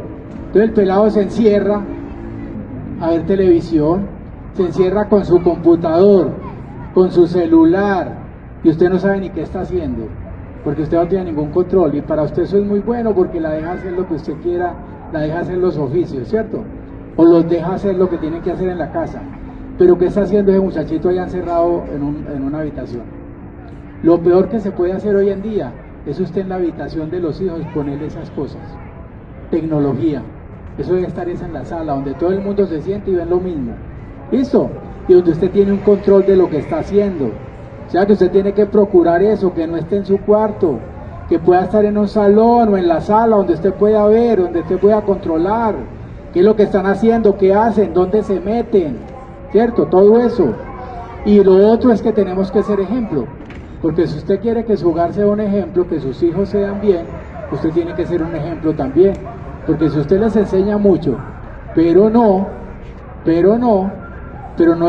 Entonces el pelado se encierra a ver televisión, se encierra con su computador, con su celular, y usted no sabe ni qué está haciendo, porque usted no tiene ningún control, y para usted eso es muy bueno porque la deja hacer lo que usted quiera, la deja hacer los oficios, ¿cierto? O los deja hacer lo que tienen que hacer en la casa. Pero ¿qué está haciendo ese muchachito allá encerrado en una habitación? Lo peor que se puede hacer hoy en día es usted en la habitación de los hijos ponerle esas cosas. Tecnología. Eso debe estar en la sala, donde todo el mundo se siente y ven lo mismo. ¿Listo? Y donde usted tiene un control de lo que está haciendo. O sea que usted tiene que procurar eso, que no esté en su cuarto, que pueda estar en un salón o en la sala donde usted pueda ver, donde usted pueda controlar qué es lo que están haciendo, qué hacen, dónde se meten, ¿cierto? Todo eso. Y lo otro es que tenemos que ser ejemplo, porque si usted quiere que su hogar sea un ejemplo, que sus hijos sean bien, usted tiene que ser un ejemplo también, porque si usted les enseña mucho, pero no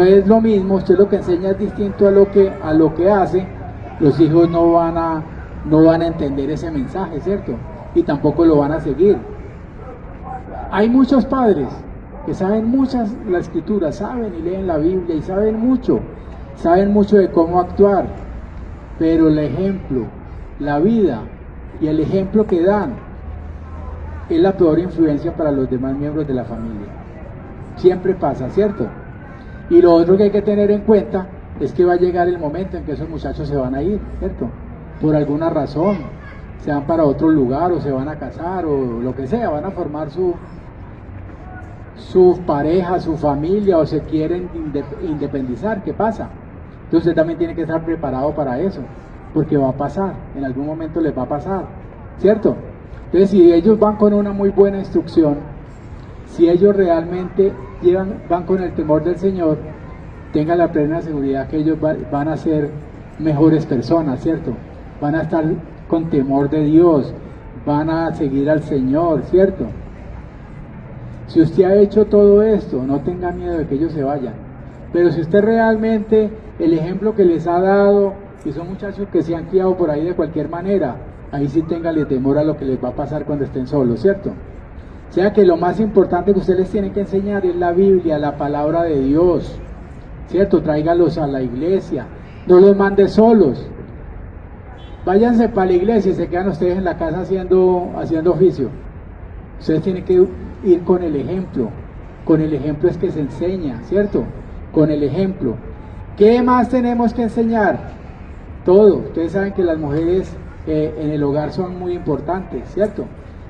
es lo mismo, usted lo que enseña es distinto a lo que hace, los hijos no van a entender ese mensaje, ¿cierto? Y tampoco lo van a seguir. Hay muchos padres que saben muchas la escritura, saben y leen la Biblia y saben mucho de cómo actuar, pero el ejemplo, la vida y el ejemplo que dan es la peor influencia para los demás miembros de la familia. Siempre pasa, ¿cierto? Y lo otro que hay que tener en cuenta es que va a llegar el momento en que esos muchachos se van a ir, ¿cierto? Por alguna razón, se van para otro lugar o se van a casar o lo que sea, van a formar su pareja, su familia o se quieren independizar. ¿Qué pasa? Entonces usted también tiene que estar preparado para eso, porque va a pasar, en algún momento les va a pasar, ¿cierto? Entonces si ellos van con una muy buena instrucción, si ellos realmente van con el temor del Señor, tengan la plena seguridad que ellos van a ser mejores personas, ¿cierto? Van a estar con temor de Dios, van a seguir al Señor, ¿cierto? Si usted ha hecho todo esto, no tenga miedo de que ellos se vayan. Pero si usted realmente, el ejemplo que les ha dado, que son muchachos que se han criado por ahí de cualquier manera, ahí sí téngale temor a lo que les va a pasar cuando estén solos, ¿cierto? O sea que lo más importante que usted les tiene que enseñar es la Biblia, la palabra de Dios, ¿cierto? Tráigalos a la iglesia, no los mande solos. Váyanse para la iglesia y se quedan ustedes en la casa haciendo oficio. Ustedes tienen que ir con el ejemplo. Con el ejemplo es que se enseña, ¿cierto? Con el ejemplo. ¿Qué más tenemos que enseñar? Todo. Ustedes saben que las mujeres en el hogar son muy importantes, ¿cierto?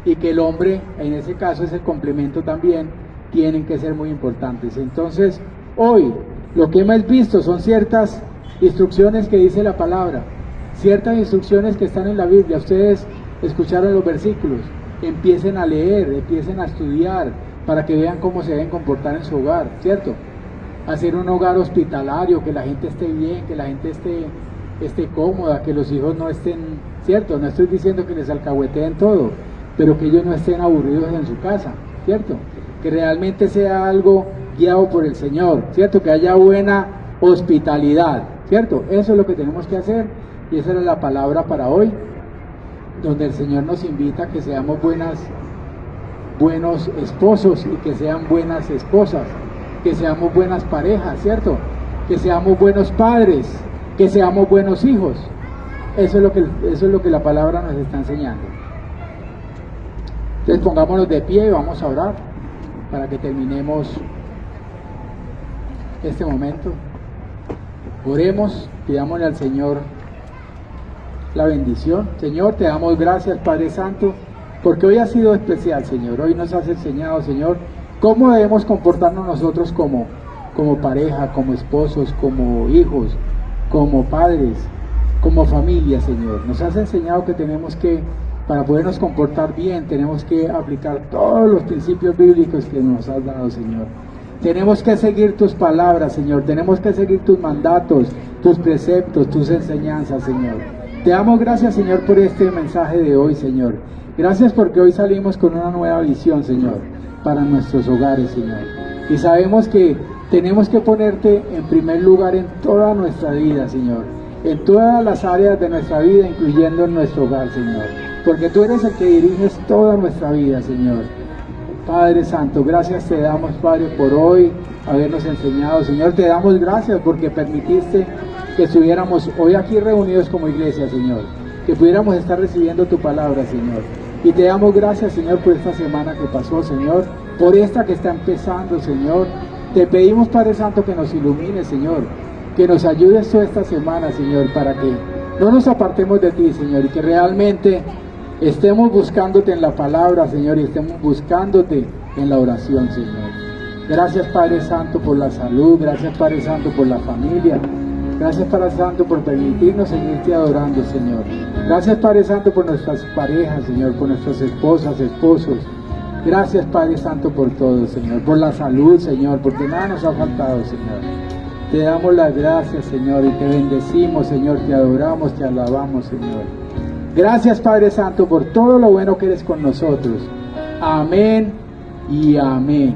Y que el hombre, en ese caso es el complemento también, tienen que ser muy importantes. Entonces, hoy lo que hemos visto son ciertas instrucciones que dice la palabra, ciertas instrucciones que están en la Biblia. Ustedes escucharon los versículos, empiecen a leer, empiecen a estudiar para que vean cómo se deben comportar en su hogar, ¿cierto? Hacer un hogar hospitalario, que la gente esté bien, que la gente esté cómoda, que los hijos no estén, ¿cierto? No estoy diciendo que les alcahueteen todo, pero que ellos no estén aburridos en su casa, ¿cierto? Que realmente sea algo guiado por el Señor, ¿cierto? Que haya buena hospitalidad, ¿cierto? Eso es lo que tenemos que hacer y esa era la palabra para hoy, donde el Señor nos invita a que seamos buenos esposos y que sean buenas esposas, que seamos buenas parejas, ¿cierto? Que seamos buenos padres, que seamos buenos hijos. Eso es lo que la palabra nos está enseñando. Entonces pongámonos de pie y vamos a orar para que terminemos este momento. Oremos, pidámosle al Señor la bendición. Señor, te damos gracias, Padre Santo, porque hoy ha sido especial, Señor. Hoy nos has enseñado, Señor, cómo debemos comportarnos nosotros como pareja, como esposos, como hijos, como padres, como familia, Señor. Nos has enseñado que tenemos que, para podernos comportar bien, tenemos que aplicar todos los principios bíblicos que nos has dado, Señor. Tenemos que seguir tus palabras, Señor. Tenemos que seguir tus mandatos, tus preceptos, tus enseñanzas, Señor. Te damos gracias, Señor, por este mensaje de hoy, Señor. Gracias porque hoy salimos con una nueva visión, Señor, para nuestros hogares, Señor. Y sabemos que tenemos que ponerte en primer lugar en toda nuestra vida, Señor. En todas las áreas de nuestra vida, incluyendo en nuestro hogar, Señor. Porque tú eres el que diriges toda nuestra vida, Señor. Padre Santo, gracias te damos, Padre, por hoy habernos enseñado. Señor, te damos gracias porque permitiste que estuviéramos hoy aquí reunidos como iglesia, Señor. Que pudiéramos estar recibiendo tu palabra, Señor. Y te damos gracias, Señor, por esta semana que pasó, Señor. Por esta que está empezando, Señor. Te pedimos, Padre Santo, que nos ilumines, Señor. Que nos ayudes toda esta semana, Señor, para que no nos apartemos de ti, Señor. Y que realmente estemos buscándote en la palabra, Señor, y estemos buscándote en la oración, Señor. Gracias, Padre Santo, por la salud. Gracias, Padre Santo, por la familia. Gracias, Padre Santo, por permitirnos seguirte adorando, Señor. Gracias, Padre Santo, por nuestras parejas, Señor, por nuestras esposas, esposos. Gracias, Padre Santo, por todo, Señor. Por la salud, Señor, porque nada nos ha faltado, Señor. Te damos las gracias, Señor, y te bendecimos, Señor. Te adoramos, te alabamos, Señor. Gracias, Padre Santo, por todo lo bueno que eres con nosotros. Amén y amén.